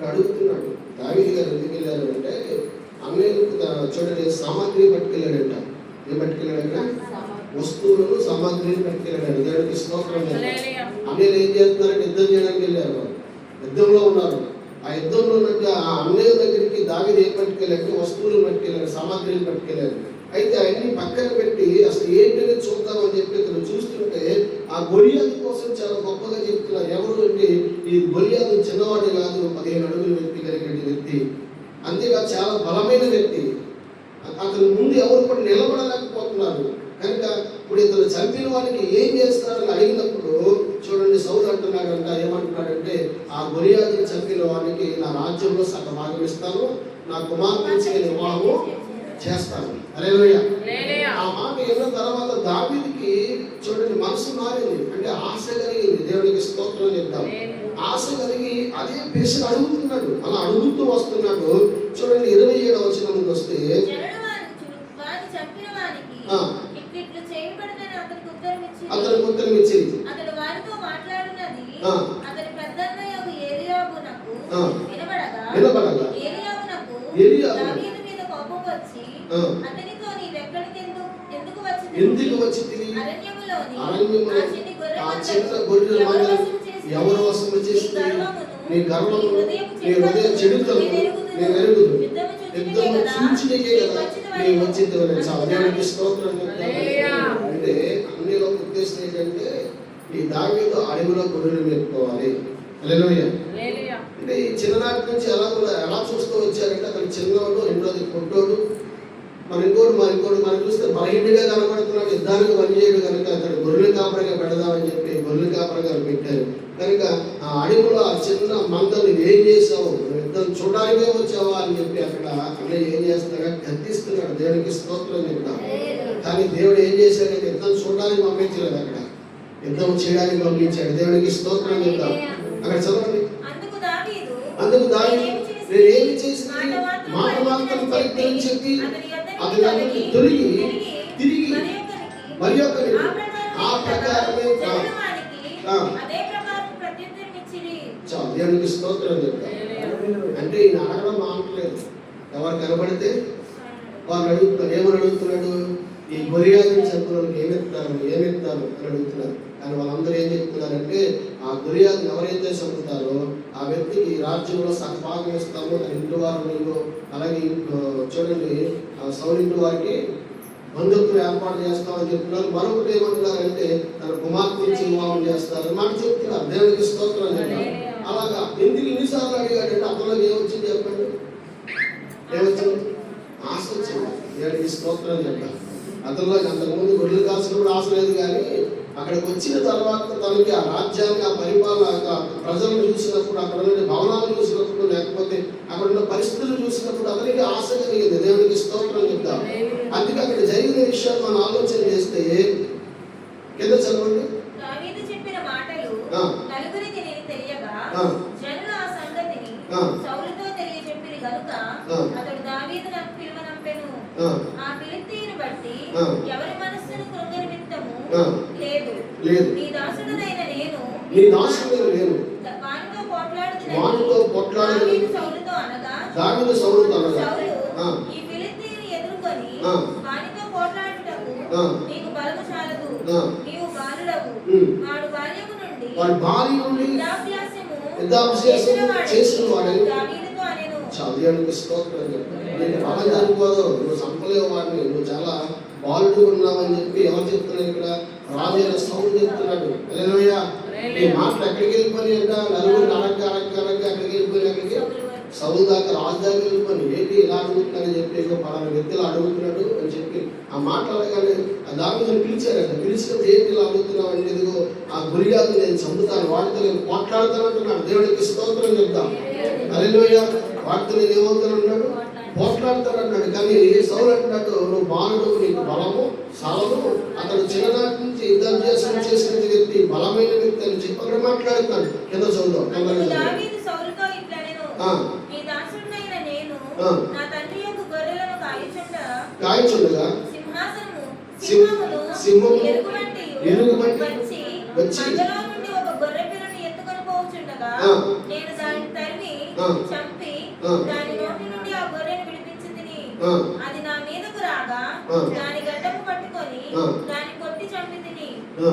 అడుగుతున్నాడు దావీదు గారు ఎందుకు వెళ్ళారు అంటే అన్నయ్యకు చూడండి సామాగ్రి పట్టుకెళ్ళాడంట. ఏం పట్టుకెళ్ళాడంట? వస్తువులను సామాగ్రిని పట్టుకెళ్ళాడు. దేవునికి స్తోత్రం. అన్నయ్యలు ఏం చేస్తున్నారంటే యుద్ధం చేయడానికి వెళ్ళారు. యుద్ధంలో ఉన్నారు. ఆ యుద్ధంలో ఉన్నట్టు ఆ అన్నయ్య దగ్గరికి దావీదు ఏం పట్టుకెళ్ళాడు? వస్తువులను పట్టుకెళ్ళాడు, సామాగ్రిని పట్టుకెళ్ళాడు. అయితే అవన్నీ పక్కన పెట్టి అసలు ఏంటనే చూద్దామని చెప్పి ఇతను చూస్తుంటే ఆ గొలియాతు కోసం చాలా గొప్పగా చెప్తున్నారు. ఎవరు అంటే ఈ గొలియాతు చిన్నవాడు కాదు, 15 అడుగుల వ్యక్తి కలిగిన వ్యక్తి. అంతేకాదు చాలా బలమైన వ్యక్తి. అతని ముందు ఎవరు కూడా నిలబడలేకపోతున్నారు. కనుక ఇప్పుడు ఇతను చంపిన వాడికి ఏం చేస్తారని అడిగినప్పుడు చూడండి సౌలు అంటున్నాడంట. ఏమంటున్నాడంటే ఆ గొలియాతుని చంపిన వాడికి నా రాజ్యంలో సగం భాగం ఇస్తాను, నా కుమార్తె వివాహం చేస్తాను. హల్లెలూయా. ఆ మాట విన్న తర్వాత దావీదుకి చూడండి మనసు మారింది. అంటే ఆశ కలిగింది. దేవునికి స్తోత్రం చెప్తాం. ఆశ కలిగి అదే ప్రశ్న అడుగుతున్నాడు. అలా అడుగుతూ వస్తున్నాడు. చూడండి 27వ వచనం వస్తే అతనికి ఉత్తరం ఇచ్చింది. అతడు వారితో మాట్లాడినది అతని పెద్దన్నయ్య ఏలీయాబునకు వినబడగా ఏలీయాబు దావీదు మీద కోపం వచ్చి అతనితో నీవెక్కడికి ఎందుకు వచ్చితివి? అరణ్యములోని ఆ చిన్న గొర్రెల మందను ఎవరు వశము చేసింది? నీ గర్వము నీ హృదయం చెడుతను నేను ఎరుగుదు. యుద్ధము చూచినకే కదా నీ వచ్చింది. దేవునికి స్తోత్రం. అంటే అన్ని ఉద్దేశం ఏంటంటే ఈ దావీదు అడవిలో గొర్రెలు మేపుకోవాలి. హల్లెలూయా. అంటే ఈ చిన్ననాటి నుంచి ఎలా చూస్తూ వచ్చారంటే అతను చిన్నవాడు, రెండోది పొట్టోడు, ఇంకోటి మనం చూస్తే బలహీనంగా కనబడుతున్నాడు. యుద్ధానికి పనిచేయడు కనుక అతడు గొర్రెల కాపరిగా పెడదామని చెప్పి గొర్రెల కాపరిగా పెట్టారు. కనుక ఆ అడవిలో ఆ చిన్న మందను ఏం చేసావు? యుద్ధం చూడడానికే వచ్చావా అని చెప్పి అక్కడ అన్నయ్య ఏం చేస్తున్నాడు? గద్దిస్తున్నాడు. దేవునికి స్తోత్రం చెప్తాం. కానీ దేవుడు ఏం చేశాడంటే యుద్ధం చూడడానికి పంపించలేదు, అక్కడ యుద్ధం చేయడానికి పంపించాడు. దేవునికి స్తోత్రం చెప్తాం. అక్కడ చదవండి. అందుకు దావీదు నేను ఏమి చేసిన మాట మాత్రం పరిజ్ఞానం చెప్పి అతని తిరిగి మరి ఒకరి ఆ ప్రకారమే దేవునికి స్తోత్రం చెప్తాం. అంటే ఈయన అడగడం మానట్లేదు. ఎవరు కనబడితే వారు అడుగుతున్నారు. ఏమని అడుగుతున్నాడు? ఈ గొలియాతుని చంపడానికి ఏమెత్తారు అని అడుగుతున్నారు. కానీ వాళ్ళందరూ ఏం చెప్తున్నారంటే ఆ గొలియాతుని ఎవరైతే చంపుతారో ఆ వ్యక్తికి రాజ్యంలో సగభాగం ఇస్తాము, తన ఇంటి వారు అలాగే చూడండి సౌలు ఇంటి వారికి బంధుత్వం ఏర్పాటు చేస్తామని చెప్తున్నారు. మరొకటి ఏమంటున్నారంటే తన కుమార్తె వివాహం చేస్తారు మాట చెప్తున్నారు. దేవునికి స్తోత్రం చెప్పారు. అలాగా ఎందుకు ఇన్నిసార్లు అడిగాడంటే అతను ఏమొచ్చింది చెప్పండి? ఏమొచ్చింది? ఆశ వచ్చింది. దేవునికి స్తోత్రం చెప్పారు. అతనిలో అంతకుముందు గొడ్లు కాల్సినప్పుడు ఆశ లేదు, కానీ అక్కడికి వచ్చిన తర్వాత తనకి ఆ రాజ్యాన్ని, ఆ పరిపాలన, ప్రజలను చూసినప్పుడు, అక్కడ నుండి భవనాలు చూసినప్పుడు, లేకపోతే అక్కడ ఉన్న పరిస్థితులు చూసినప్పుడు అతనికి ఆశ కలిగింది. దేవునికి స్తోత్రం చెప్తాం. అందుకే అక్కడ జరిగిన విషయాలు మనం ఆలోచన చేస్తే కింద చదవండి. దావీదు చెప్పిన మాటలు నలుగురికి నేను తెలియగా జనులు ఆ సంగతిని సౌలుతో తెలియజెప్పిరి గనుక అతడు దావీదును పిలువనంపెను. ఆ ఫిలిష్తీయుని బట్టి ఎవరి మనస్సును కృంగనిమిత్తము లేదు. నీ దాసుడనైన నేను వానితో పోట్లాడుతున్నది. దావీదు సౌలుతో అనగా సౌలు ఈ ఫిలిష్తీయుని ఎదుర్కొని వానితో పోట్లాడుటకు నీకు బలము చాలదు, నీవు బాలుడవు. వాడు బాల్యము నుండి వృద్ధాప్యము చేసిన వాడని దావీదుతో అనెను. దేవునికి స్తోత్రం చెప్పాలి. నేను బలం చనిపోదు, నువ్వు చంపలేవు వాడిని, నువ్వు చాలా బాలుడు ఉన్నావని చెప్పి ఎవరు చెప్తున్నారు ఇక్కడ? రాజైన సౌలు చెప్తున్నాడు. హల్లెలూయా. ఈ మాటలు ఎక్కడికి వెళ్ళిపోయి అంట? నలుగురు అడగ్గా ఎక్కడికి వెళ్ళిపోయి, అక్కడికి సౌలు దాకా, రాజు దాకా వెళ్ళిపోయి ఏంటి ఇలా అడుగుతున్నారని చెప్పి పలానా వ్యక్తులు అడుగుతున్నాడు అని చెప్పి ఆ మాట్లాడగానే ఆ దావీదుని పిలిచారట. పిలిచినప్పుడు ఏంటి ఇలా అడుగుతున్నావు అంటే, ఇదిగో ఆ గురియాదు నేను చంపుతాను, వాటితో నేను పోట్లాడుతాను అంటున్నాడు. దేవుడికి స్తోత్రం చెప్తాం. హల్లెలూయా. వాటితో నేను ఏమవుతానన్నాడు? పోట్లాడతాడు అన్నాడు. కానీ సౌలు అంటున్నాడు, నువ్వు బాలుడు, నీకు బలము సాలము. అతడు చిన్ననాటి నుంచి యుద్ధం చేసిన వ్యక్తి, బలమైన వ్యక్తి అని చెప్పి అక్కడ మాట్లాడుతున్నాడు. కింద చదువుదాం. కాయచుండగా సింహము ఎలుగుబంటి వచ్చి ఒక గొర్రె పిల్లని ఎత్తుకొని పోవచ్చుండగా నేను దాన్ని తరిమి చంపి దాని నోటి నుండి ఆ గొర్రెను విడిపించి తిని అది నా మీదకు రాగా దాని గడ్డము పట్టుకొని దాన్ని కొట్టి చంపి తిని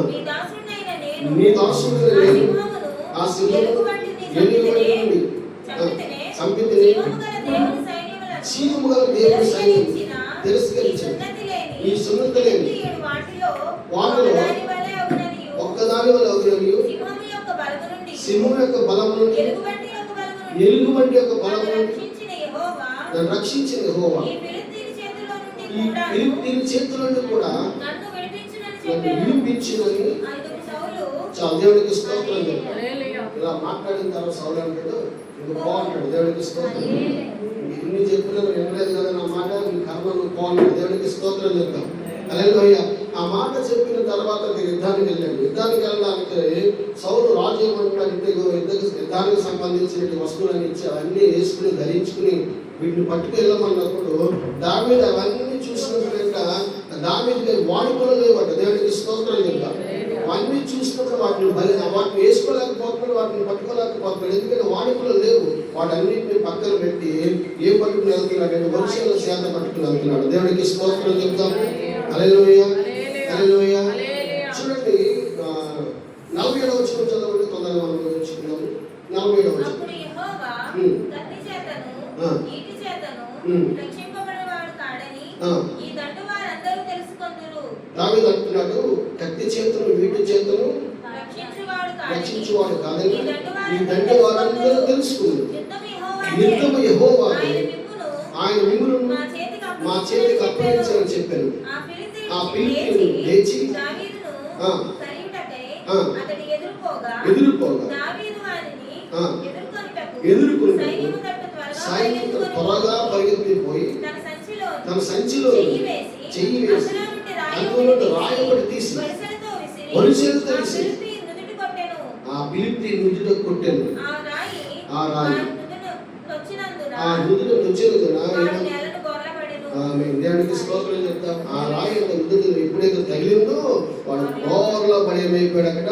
నీ దాసుడైన నేను ఆ సింహమును ఎలుగుబంటిని చంపితిని జీవము గల దేవుని సైన్యములను తిరస్కరించిన ఈ సున్నతి లేని వాటిలో ఒక్కదాని వల్ల అవుననియు సింహం యొక్క బలము నుండి ఎలుగుబంటి యొక్క బలము నుండి నన్ను రక్షించిన యెహోవా ఈ ఫిలిష్తీయుని చేతిలో నుండి కూడా నన్ను విడిపించునని చాలు. దేవునికి స్తోత్రం చెప్పాలి. ఇలా మాట్లాడిన తర్వాత సౌలు అంటాడు, నువ్వు బాగుంటాడు. దేవునికి స్తోత్రం. ఇన్ని చెప్పినా వినలేదు కదా నా మాట, నీ కర్మ నువ్వు బాగున్నాడు. దేవునికి స్తోత్రం చెప్తాం. హల్లెలూయా. ఆ మాట చెప్పిన తర్వాత యుద్ధానికి వెళ్ళాడు. యుద్ధానికి వెళ్ళడానికి సౌలు రాజు ఏమంటాడంటే, యుద్ధానికి సంబంధించిన వస్తువులన్నీ ఇచ్చి అవన్నీ వేసుకుని ధరించుకుని వీటిని పట్టుకు వెళ్ళమన్నప్పుడు దావీదు అవన్నీ చూసినప్పుడంట దావీదుకి వాడుకలు లేవట. దేవునికి స్తోత్రం చెప్తాం. అవన్నీ చూసినప్పుడు వాటిని వేసుకోలేకపోతున్నాడు, వాటిని పట్టుకోలేకపోతున్నాడు. ఎందుకంటే వాడుకలు లేవు. వాటన్నింటిని పక్కన పెట్టి ఏ పట్టుకుని వెళ్తున్నాడు? వర్షాల శాత పట్టుకుని వెళ్తున్నాడు. దేవునికి స్తోత్రం చెప్తాం. హల్లెలూయా. హల్లెలూయా. చూడండి 47వ వచనం చదవండి. తొందరగా మనం చదువుకుందాము. 47వ వచనం. దావీదు అంటున్నాడు, కత్తి చేతులు వీటి చేతులు రక్షించువాడు కాదని ఈ దండు వారందరూ తెలుసుకున్నారు. యుద్ధము యెహోవాదే, ఆయన మిమ్ములను మా చేతికి అప్పగించాలని చెప్పారు. ఆ ఫిలిష్తీయుడు లేచి ఎదురుపోగా ఎదుర్కొని సైన్యంతో త్వరగా పరిగెత్తిపోయి తన సంచిలో చెయ్యి వేసి అందులో రాయబడి తీసి వరిసెలతో తీసి ఆ ఫిలిష్తీయుని నుదుట కొట్టెను. ఆ రాయి ఆ నుదుట నొచ్చినందున దేవునికి స్తోత్రం చెప్తాం. ఆ రాయి నుదుట ఎప్పుడైతే తగిలిందో వాడు బోర్లో పడేమైపోయాడు, అక్కడ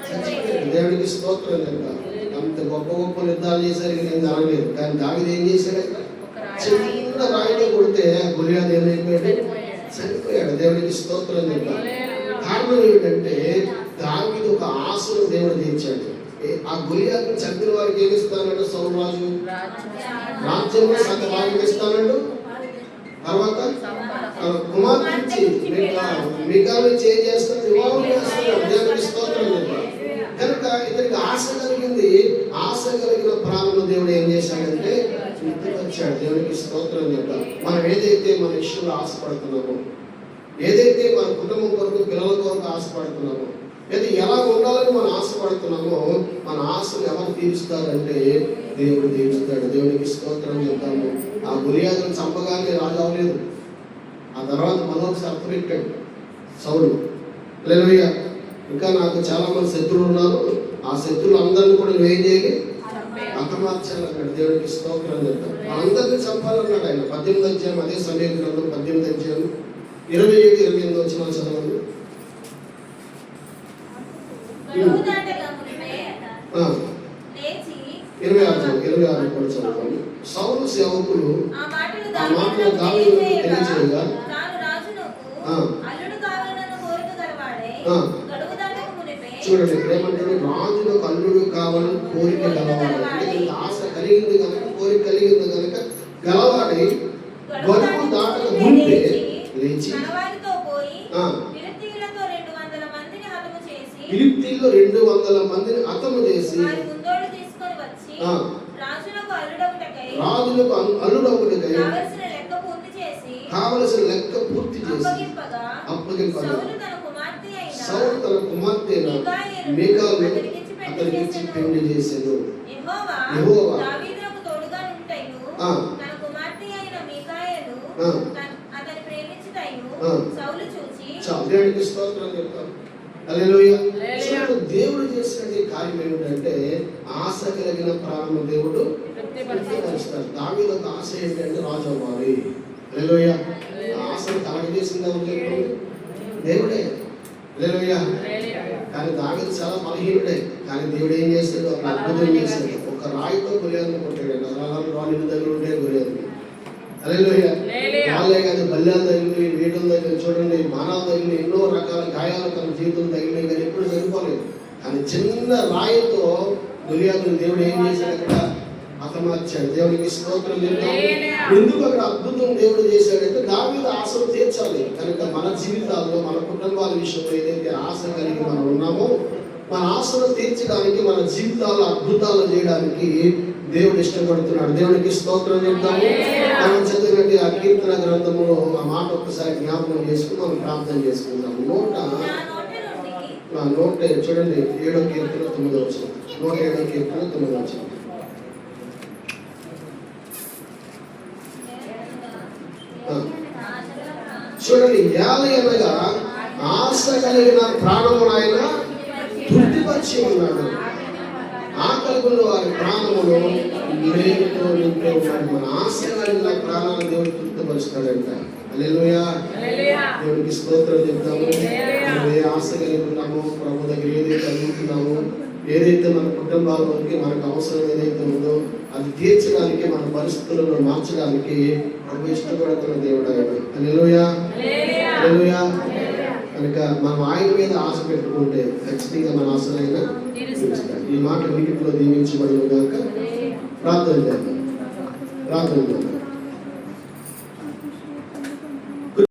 చచ్చిపోయాడు. దేవునికి స్తోత్రం చెప్తాం. అంత గొప్ప గొప్ప యుద్ధాలు చేసరికి నేను జరగలేదు. కానీ దావీదు ఏం చేశాడు? చిన్న రాయితో కొడితే గొలియాతు ఏమైపోయాడు? చనిపోయాడు. దేవునికి స్తోత్రం చెప్తాం. కారణం ఏమిటంటే దావీదు ఒక ఆశను దేవుడు తీర్చాడు. ఆ గొలియాతును చంపిన వారికి ఏమి ఇస్తానంటే సౌలు రాజు రాజ్యంలో సగ భాగం ఇస్తానండు. తర్వాత కుమార్తె ఇచ్చి మిగతా చేంజ్ చేస్తాను, వివాహం చేస్తున్నాడు. దేవునికి స్తోత్రం చెప్తాం. కనుక ఇతనికి ఆశ కలిగింది. ఆశ కలిగిన ప్రాణంలో దేవుడు ఏం చేశాడంటే వచ్చాడు. దేవునికి స్తోత్రం చెప్తాం. మనం ఏదైతే మన ఇష్టంలో ఆశపడుతున్నామో, ఏదైతే మన కుటుంబం కొరకు పిల్లల కొరకు ఆశపడుతున్నామో, లేదా ఎలా ఉండాలని మనం ఆశపడుతున్నామో, మన ఆశలు ఎవరు తీరుస్తారంటే దేవుడు దీవిస్తాడు. దేవునికి స్తోత్రం చెప్తాము. ఆ గొలియాతును చంపగానే రాజు అవ్వలేదు. ఆ తర్వాత మరొకసారి అర్థం పెట్టాడు సౌలు. హల్లెలూయా. ఇంకా నాకు చాలా మంది శత్రువులు ఉన్నారు, ఆ శత్రువులు అందరినీ కూడా నువ్వేం చేయాలి, హతమార్చాలన్నాడు. దేవునికి స్తోత్రం చెప్తాం. అందరినీ చంపాలన్నాడు ఆయన. 18 అధ్యాయం, అదే సమయ గ్రంథం 18 అధ్యాయం 27, 28 వచ్చిన చదవండి. గడువు దాటగా మునిపే లేచి 26 కూడా చదవండి. సౌలు సేవకులు ఆ మాటలు ఆ మాటలు దావీదుకు తెలియజేయగా తాను రాజునకు అల్లుడు కావాలన్న కోరిక గలవాడై గడువు దాటక మునిపే. చూడండి ఇక్కడ ఏమంటాడు, రాజులకు అల్లుడు కావాలని కోరిక గలవాడు. అంటే ఆశ కలిగింది కనుక, కోరిక కలిగింది కనుక గలవాడై గడువు దాటక ముందే లేచి కలవారితో పోయి ఫిలిష్తీయులతో 200 మందిని హతము చేసి ఫిలిష్తీయుల్లో 200 మందిని హతము చేసి వారి ముందోడు తీసుకొని వచ్చి రాజునకు అల్లుడొకటకై కావలసిన లెక్క పూర్తి చేసి అప్పగింపగా సౌలు తన కుమార్తె అయిన మీకాలు అతనికిచ్చి పెళ్లి చేసెను. యెహోవా దావీదునకు తోడుగా ఉంటెను, తన కుమార్తె అయిన మీకాయలు అతని ప్రేమించుటయు సౌలు చూచి దేవునికి స్తోత్రం చెప్తాను. హల్లెలూయా. దేవుడు చేసిన కార్యం ఏమిటంటే ఆశ కలిగిన ప్రాణము దేవుడు తృప్తిపరుస్తాడు. దావీదు ఒక ఆశ ఏంటంటే రాజు అవ్వాలి. హల్లెలూయా. ఆశను కలగజేసింది ఎవరు చెప్పండి? దేవుడే. హల్లెలూయా. కానీ దావీదు చాలా బలహీనుడే. కానీ దేవుడు ఏం చేస్తాడు, ఒక అద్భుతం చేస్తాడు. ఒక రాయితో గొలియాతును కొట్టాడు. రాళ్ళు దగ్గర ఉంటే గొలియాతుని. హల్లెలూయా. వాళ్ళే కాదు, బల్యాలు తగిలి, వీటులు తగిలి, చూడండి మానవ తగిలి, ఎన్నో రకాల గాయాలు తన జీవితం తగిలినాయి, కానీ ఎప్పుడు చనిపోలేదు. కానీ చిన్న రాయితో గొలియాతుని దేవుడు ఏం చేశాడు, అక్కడ హతమార్చాడు. దేవునికి స్తోత్రం చెప్తాము. ఎందుకు అక్కడ అద్భుతం దేవుడు చేశాడంటే దావీదు ఆశను తీర్చాలి కనుక మన జీవితాల్లో, మన కుటుంబాల విషయంలో ఏదైతే ఆశ కలిగి మనం ఉన్నామో, మన ఆశను తీర్చడానికి, మన జీవితాల్లో అద్భుతాలు చేయడానికి దేవుడు ఇష్టపడుతున్నాడు. దేవునికి స్తోత్రం చెప్తాము. మనం చదివినట్టు ఆ కీర్తన గ్రంథంలో ఆ మాట ఒక్కసారి జ్ఞాపకం చేసుకుని మనం ప్రార్థన చేసుకుందాము. 107 చూడండి, 7వ కీర్తన 9వ వచనం. 107వ కీర్తన 9వ వచనం. చూడండి, ఏలి అనగా ఆశ కలిగిన ప్రాణమును ఆయన తృప్తిపరిచి ఉన్నాడు. ఆకలిగొన్న వారి ప్రాణమును మేలుతో నింపే ఉన్నాడు. మన ఆశ కలిగిన ప్రాణాలను దేవుడు తృప్తిపరుస్తాడంట. హల్లెలూయా. దేవునికి స్తోత్రం చెప్తాము. మనం ఏ ఆశ కలిగి ఉన్నామో, ప్రభు దగ్గర ఏదైతే అనుకుంటున్నామో, ఏదైతే మన కుటుంబాల్లోకి మనకు అవసరం ఏదైతే ఉందో అది తీర్చడానికి, మన పరిస్థితులను మార్చడానికి ప్రభు ఇష్టపడుతున్న దేవుడు ఆయన. హల్లెలూయా. హల్లెలూయా. కనుక మనం ఆయన మీద ఆశ పెట్టుకుంటే ఖచ్చితంగా మన ఆశలైనా తీరుస్తాడు. ఈ మాట వీటిలో దీవించబడును గాక. ప్రార్థన చేద్దాం.